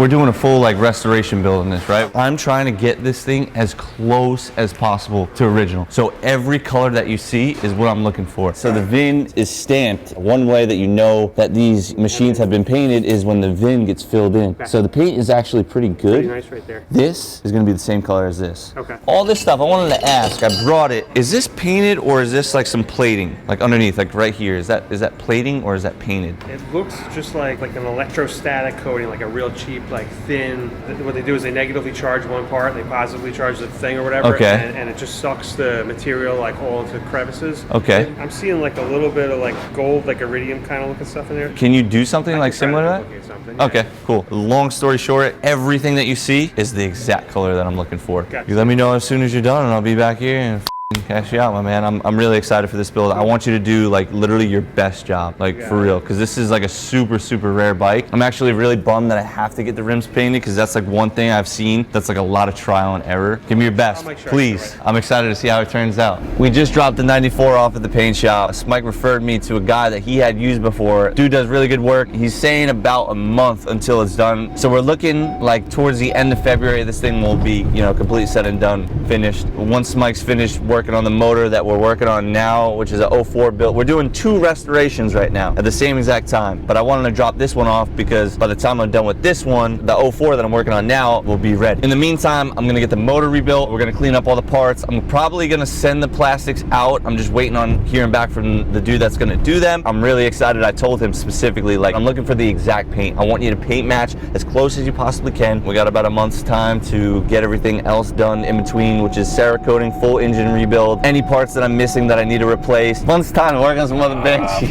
we're doing a full like restoration build on this, right? I'm trying to get this thing as close as possible to original. So every color that you see is what I'm looking for. So the VIN is stamped. One way that you know that these machines have been painted is when the VIN gets filled in. So the paint is actually pretty good. Pretty nice right there. This is gonna be the same color as this. Okay. All this stuff, I wanted to ask, I brought it. Is this painted or is this like some plating? Like underneath, like right here, is that plating or is that painted? It looks just like an electrostatic coating, like a real cheap, like thin. What they do is they negatively charge one part, they positively charge the thing or whatever, okay. and it just sucks the material like all into crevices. Okay. I'm seeing like a little bit of like gold, like iridium kind of looking stuff in there. Can you do something like similar to that? Something, yeah. Okay, cool. Long story short, everything that you see is the exact color that I'm looking for. Gotcha. You let me know as soon as you're done and I'll be back here and cash you out, my man. I'm really excited for this build. I want you to do like literally your best job, like for real, because this is like a super rare bike. I'm actually really bummed that I have to get the rims painted because that's like one thing I've seen that's like a lot of trial and error. Give me your best, please. I'm excited to see how it turns out. We just dropped the 94 off at the paint shop. Mike referred me to a guy that he had used before. Dude does really good work. He's saying about a month until it's done. So we're looking like towards the end of February, this thing will be, you know, completely said and done, finished. Once Mike's finished working on the motor that we're working on now, which is a 04 build. We're doing 2 restorations right now at the same exact time, but I wanted to drop this one off because by the time I'm done with this one, the 04 that I'm working on now will be ready. In the meantime, I'm gonna get the motor rebuilt. We're gonna clean up all the parts. I'm probably gonna send the plastics out. I'm just waiting on hearing back from the dude that's gonna do them. I'm really excited. I told him specifically, like, I'm looking for the exact paint. I want you to paint match as close as you possibly can. We got about a month's time to get everything else done in between, which is Cerakoting, full engine rebuild, any parts that I'm missing that I need to replace. Month's time to work on some other Banshees.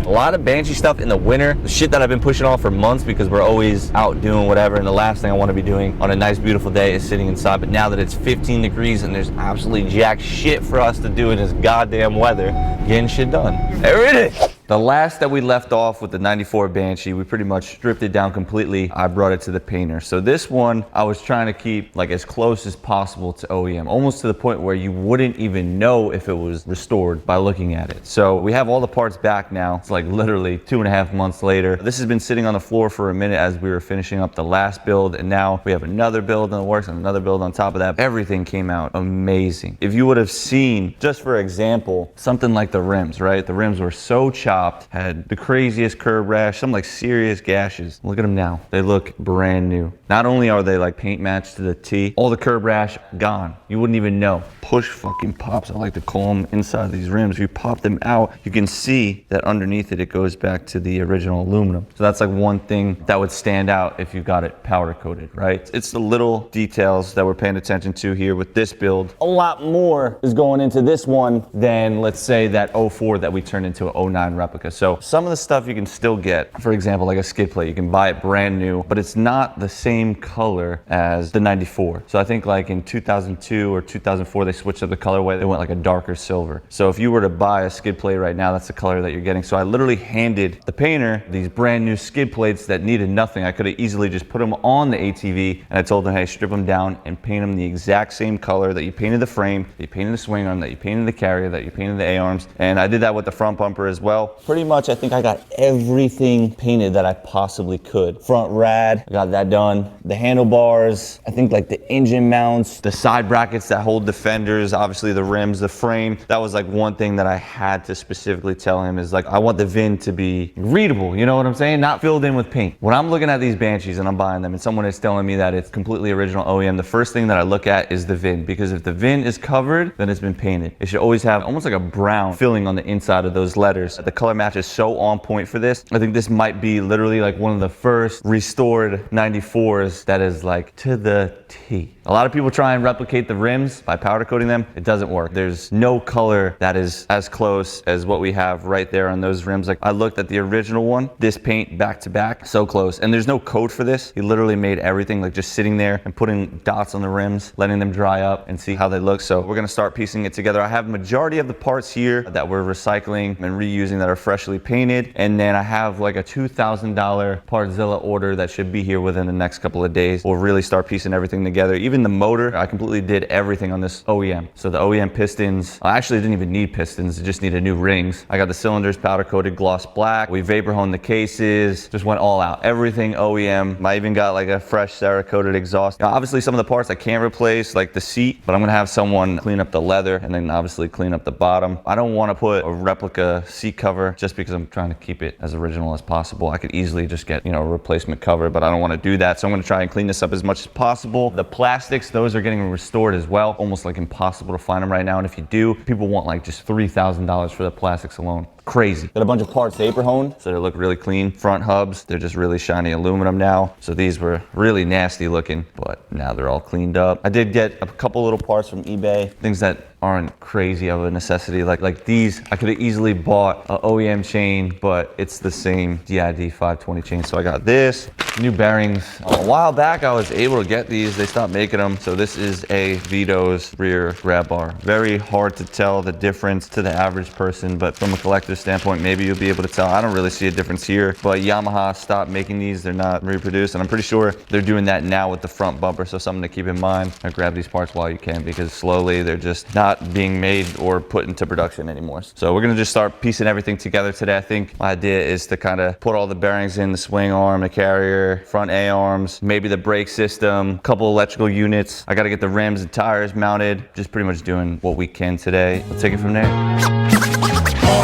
A lot of Banshee stuff in the winter, the shit that I've been pushing off for months because we're always out doing whatever, and the last thing I want to be doing on a nice beautiful day is sitting inside. But now that it's 15 degrees and there's absolutely jack shit for us to do in this goddamn weather, getting shit done. There it is. The last that we left off with the 94 Banshee, we pretty much stripped it down completely. I brought it to the painter. So this one, I was trying to keep like as close as possible to OEM, almost to the point where you wouldn't even know if it was restored by looking at it. So we have all the parts back now. It's like literally 2.5 months later. This has been sitting on the floor for a minute as we were finishing up the last build, and now we have another build in the works and another build on top of that. Everything came out amazing. If you would have seen, just for example, something like the rims, right? The rims were so chopped, had the craziest curb rash, some like serious gashes. Look at them now. They look brand new. Not only are they like paint matched to the T, all the curb rash gone. You wouldn't even know. Push fucking pops, I like to call them, inside these rims. If you pop them out, you can see that underneath it, it goes back to the original aluminum. So that's like one thing that would stand out if you got it powder coated, right? It's the little details that we're paying attention to here with this build. A lot more is going into this one than, let's say, that 04 that we turned into an 09 replica. So some of the stuff you can still get, for example, like a skid plate, you can buy it brand new, but it's not the same color as the 94. So I think like in 2002 or 2004, they switched up the colorway. They went like a darker silver. So if you were to buy a skid plate right now, that's the color that you're getting. So I literally handed the painter these brand new skid plates that needed nothing. I could have easily just put them on the ATV, and I told them, hey, strip them down and paint them the exact same color that you painted the frame, that you painted the swing arm, that you painted the carrier, that you painted the A-arms. And I did that with the front bumper as well. Pretty much, I think I got everything painted that I possibly could. Front rad, I got that done. The handlebars, I think like the engine mounts, the side brackets that hold the fenders, obviously the rims, the frame. That was like one thing that I had to specifically tell him is like, I want the VIN to be readable, you know what I'm saying? Not filled in with paint. When I'm looking at these Banshees and I'm buying them and someone is telling me that it's completely original OEM, the first thing that I look at is the VIN, because if the VIN is covered, then it's been painted. It should always have almost like a brown filling on the inside of those letters. The color match is so on point for this. I think this might be literally like one of the first restored 94s that is like to the T. A lot of people try and replicate the rims by powder coating them. It doesn't work. There's no color that is as close as what we have right there on those rims. Like I looked at the original one, this paint back to back, so close. And there's no coat for this. He literally made everything like just sitting there and putting dots on the rims, letting them dry up and see how they look. So we're gonna start piecing it together. I have majority of the parts here that we're recycling and reusing that are freshly painted. And then I have like a $2,000 Partzilla order that should be here within the next couple of days. We'll really start piecing everything together. Even the motor, I completely did everything on this OEM. So the OEM pistons, I actually didn't even need pistons, it just needed new rings. I got the cylinders powder coated gloss black. We vapor honed the cases, just went all out. Everything OEM. I even got like a fresh Cerakoted exhaust. Now, obviously some of the parts I can't replace, like the seat, but I'm gonna have someone clean up the leather and then obviously clean up the bottom. I don't want to put a replica seat cover just because I'm trying to keep it as original as possible. I could easily just get, you know, a replacement cover, but I don't want to do that. So I'm going to try and clean this up as much as possible. The plastics, those are getting restored as well. Almost like impossible to find them right now. And if you do, people want like just $3,000 for the plastics alone. Crazy. Got a bunch of parts vapor honed, so they look really clean. Front hubs, they're just really shiny aluminum now. So these were really nasty looking, but now they're all cleaned up. I did get a couple little parts from eBay, things that aren't crazy of a necessity. Like these, I could have easily bought an OEM chain, but it's the same DID 520 chain. So I got this, new bearings. A while back, I was able to get these. They stopped making them. So this is a Vito's rear grab bar. Very hard to tell the difference to the average person, but from a collector's standpoint, maybe you'll be able to tell. I don't really see a difference here, but Yamaha stopped making these. They're not reproduced, and I'm pretty sure they're doing that now with the front bumper. So something to keep in mind. And grab these parts while you can, because slowly they're just not being made or put into production anymore. So we're gonna just start piecing everything together today. I think my idea is to kind of put all the bearings in, the swing arm, the carrier, front A-arms, maybe the brake system, a couple electrical units. I gotta get the rims and tires mounted. Just pretty much doing what we can today. We'll take it from there. On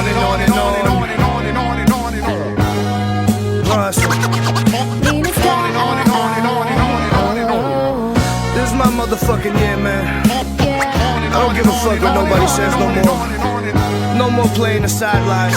and on and on and on and on and on and on and on. Russell. On and on and on and on and on and on and on. This is my motherfucking year, man. I don't give a fuck what nobody says no more. No more playing the sidelines.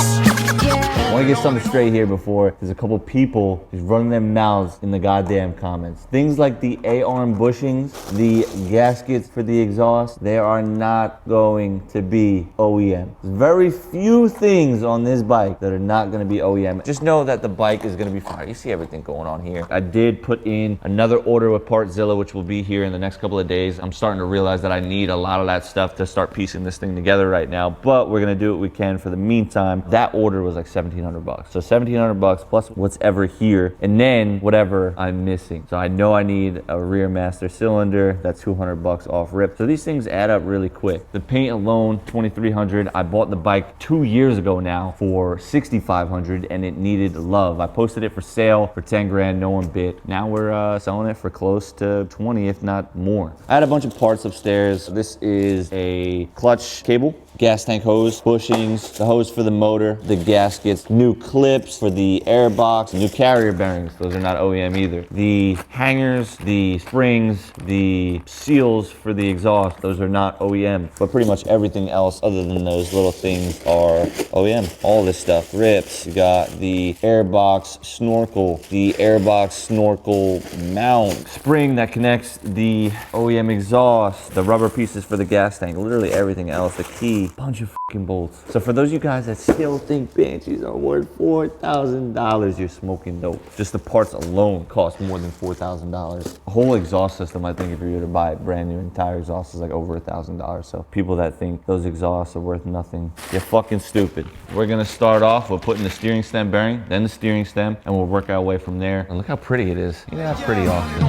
I want to get something straight here before there's a couple people just running their mouths in the goddamn comments. Things like the A-arm bushings, the gaskets for the exhaust, they are not going to be OEM. There's very few things on this bike that are not going to be OEM. Just know that the bike is going to be fine. You see everything going on here. I did put in another order with Partzilla, which will be here in the next couple of days. I'm starting to realize that I need a lot of that stuff to start piecing this thing together right now, but we're going to do what we can for the meantime. That order was like $1,700. So $1,700 plus what's ever here, and then whatever I'm missing. So I know I need a rear master cylinder. That's $200 off rip. So these things add up really quick. The paint alone, $2,300. I bought the bike 2 years ago now for $6,500, and it needed love. I posted it for sale for 10 grand. No one bid. Now we're selling it for close to 20, if not more. I had a bunch of parts upstairs. This is a clutch cable, gas tank hose, bushings, the hose for the motor, the gaskets, new clips for the air box, new carrier bearings. Those are not OEM either. The hangers, the springs, the seals for the exhaust, those are not OEM. But pretty much everything else other than those little things are OEM. All this stuff, rips. You got the air box snorkel, the air box snorkel mount, spring that connects the OEM exhaust, the rubber pieces for the gas tank, literally everything else, the key, bunch of fucking bolts. So for those of you guys that still think Banshees are worth $4,000, you're smoking dope. Just the parts alone cost more than $4,000. A whole exhaust system, I think if you were to buy it brand new, entire exhaust is like over $1,000. So people that think those exhausts are worth nothing, you're fucking stupid. We're gonna start off with putting the steering stem bearing, then the steering stem, and we'll work our way from there. And look how pretty it is. You know how pretty Austin.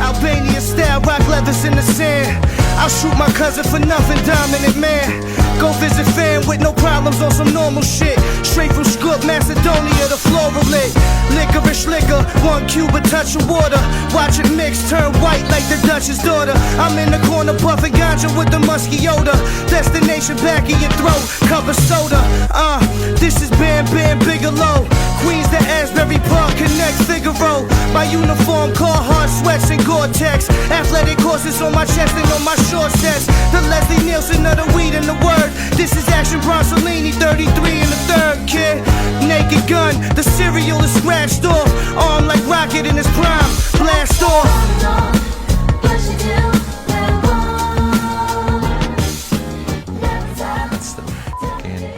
Albania style, rock leathers in the sand. I'll shoot my cousin for nothing, dominant man. Go visit fam with no problems on some normal shit. Straight from Skop, Macedonia, the floral lit. Licorice liquor, 1 cube, a touch of water. Watch it mix, turn white like the Dutch's daughter. I'm in the corner, puffing ganja with the musky odor. Destination back in your throat, cover soda. This is Bam Bam Bigelow. Queens to Asbury Park, Connect Figaro. My uniform, Carhartt sweats and Gore-Tex. Athletic horses on my chest and on my short sets. The Leslie Nielsen of the weed and the word. This is Action Bronsolini, 33 in the third, kid. Naked gun, the cereal is scratched off. Arm like rocket in his prime, blast off. That's the fucking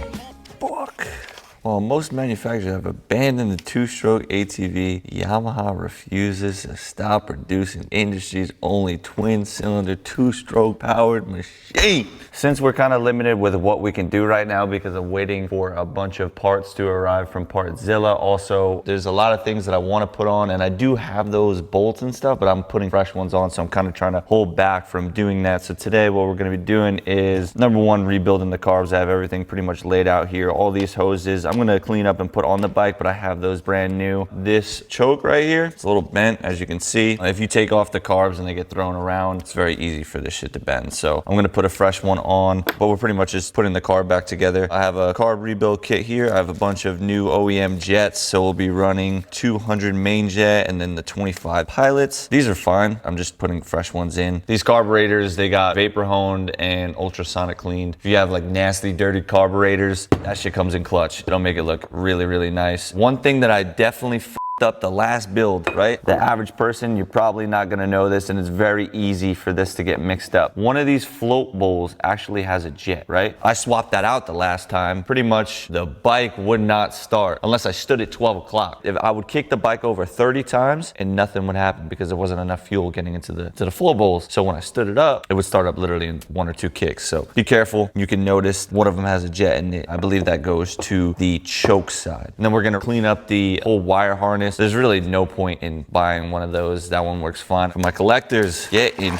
book. Oh most manufacturers have abandoned the two-stroke ATV, Yamaha refuses to stop producing industry's only twin-cylinder, two-stroke powered machine. Since we're kind of limited with what we can do right now because of waiting for a bunch of parts to arrive from Partzilla, also there's a lot of things that I want to put on, and I do have those bolts and stuff, but I'm putting fresh ones on, so I'm kind of trying to hold back from doing that. So today what we're going to be doing is, number one, rebuilding the carbs. I have everything pretty much laid out here. All these hoses I'm going to clean up and put on the bike, but I have those brand new. This choke right here, it's a little bent, as you can see. If you take off the carbs and they get thrown around, it's very easy for this shit to bend. So I'm going to put a fresh one on, but we're pretty much just putting the carb back together. I have a carb rebuild kit here. I have a bunch of new OEM jets, so we'll be running 200 main jet and then the 25 pilots. These are fine. I'm just putting fresh ones in. These carburetors, they got vapor honed and ultrasonic cleaned. If you have like nasty, dirty carburetors, that shit comes in clutch. It'll make it look really, really nice. One thing that I definitely up the last build, right? The average person, you're probably not gonna know this, and it's very easy for this to get mixed up. One of these float bowls actually has a jet, right? I swapped that out the last time. Pretty much the bike would not start unless I stood at 12 o'clock. If I would kick the bike over 30 times and nothing would happen because there wasn't enough fuel getting into the float bowls. So when I stood it up, it would start up literally in 1 or 2 kicks. So be careful. You can notice one of them has a jet in it. I believe that goes to the choke side. And then we're gonna clean up the whole wire harness. There's really no point in buying one of those. That one works fine. For my collectors, get in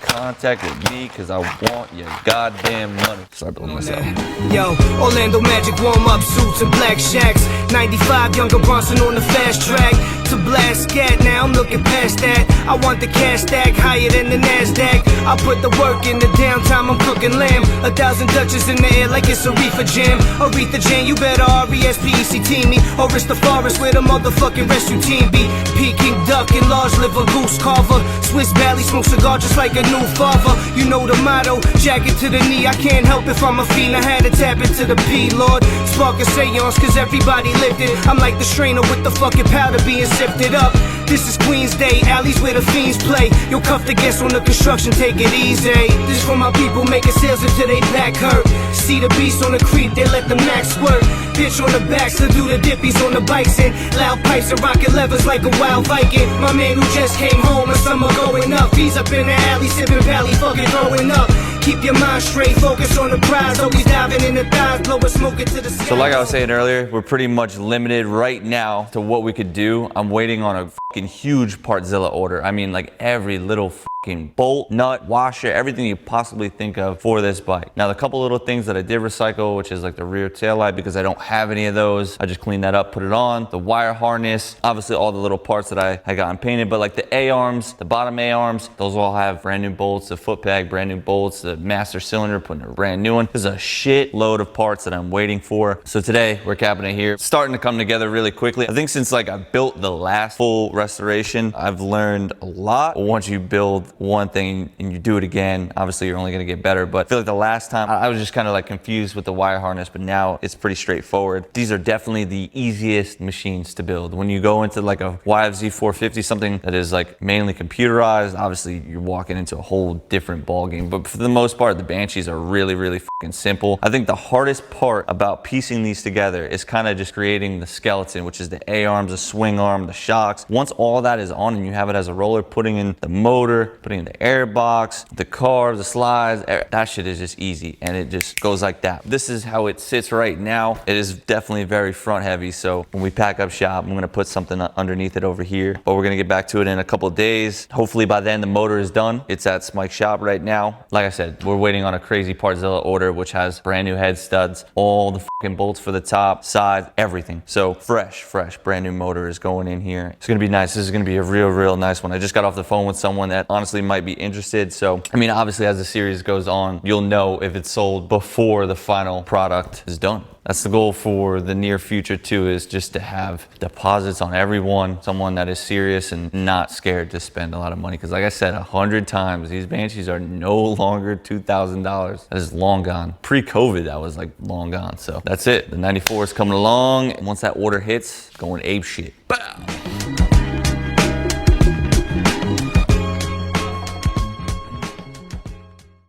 contact with me because I want your goddamn money. Start building myself. Yo, Orlando Magic warm-up suits and black shacks. 95 younger Bronson on the fast track to blast scat. Now I'm looking past that. I want the cash stack higher than the NASDAQ. I put the work in the downtime. I'm cooking lamb. 1,000 Dutches in the air like it's a reefer jam. Aretha Jane, you better R-E-S-P-E-C-T me, or it's the forest where the motherfucking rescue team be. Peking duck and large liver goose carver. Swiss Valley smoke cigar just like a new father. You know the motto, jacket to the knee. I can't help if I'm a fiend. I had to tap into the P, Lord. Spark a seance cause everybody lived it. I'm like the strainer with the fucking powder being sifted up. This is Queen's Day, alleys where the fiends play. You'll cuff the guests on the construction, take it easy. This for my people making sales until they back hurt. See the beast on the creep, they let the max work. Bitch on the back, so do the dippies on the bikes and loud pipes and rocket levers like a wild Viking. My man who just came home, and summer going up. He's up in the alley, sipping Valley, fucking throwing up. Keep your mind straight, focus on the prize. Always diving in the thighs, blowing smoke into the sky. So like I was saying earlier, we're pretty much limited right now to what we could do. I'm waiting on a fucking huge Partzilla order. I mean, like every little fucking bolt, nut, washer, everything you possibly think of for this bike. Now, the couple little things that I did recycle, which is like the rear tail light, because I don't have any of those. I just cleaned that up, put it on. The wire harness, obviously all the little parts that I had gotten painted, but like the A-arms, the bottom A-arms, those all have brand new bolts, the foot peg, brand new bolts, the master cylinder, putting a brand new one. There's a shit load of parts that I'm waiting for. So today we're capping it here. It's starting to come together really quickly. I think since like I built the last full restoration, I've learned a lot. Once you build one thing and you do it again, obviously you're only gonna get better. But I feel like the last time I was just kind of like confused with the wire harness, but now it's pretty straightforward. These are definitely the easiest machines to build. When you go into like a YFZ 450, something that is like mainly computerized, obviously you're walking into a whole different ballgame. But for the most part, the Banshees are really, really fucking simple. I think the hardest part about piecing these together is kind of just creating the skeleton, which is the A-arms, the swing arm, the shocks. Once all that is on and you have it as a roller, putting in the motor, putting in the air box, the carbs, the slides, that shit is just easy, and it just goes like that. This is how it sits right now. It is definitely very front heavy, so when we pack up shop, I'm gonna put something underneath it over here, but we're gonna get back to it in a couple of days. Hopefully by then the motor is done. It's at Smike's shop right now. Like I said, we're waiting on a crazy Partzilla order, which has brand new head studs, all the fucking bolts for the top, sides, everything. So fresh, brand new motor is going in here. It's gonna be nice. This is gonna be a real nice one. I just got off the phone with someone that honestly might be interested. So, I mean, obviously as the series goes on, you'll know if it's sold before the final product is done. That's the goal for the near future too, is just to have deposits on everyone, someone that is serious and not scared to spend a lot of money. Because like I said 100 times, these Banshees are no longer $2,000. That is long gone. Pre-COVID, that was like long gone. So that's it. The 94 is coming along. And once that order hits, going ape shit. Bow.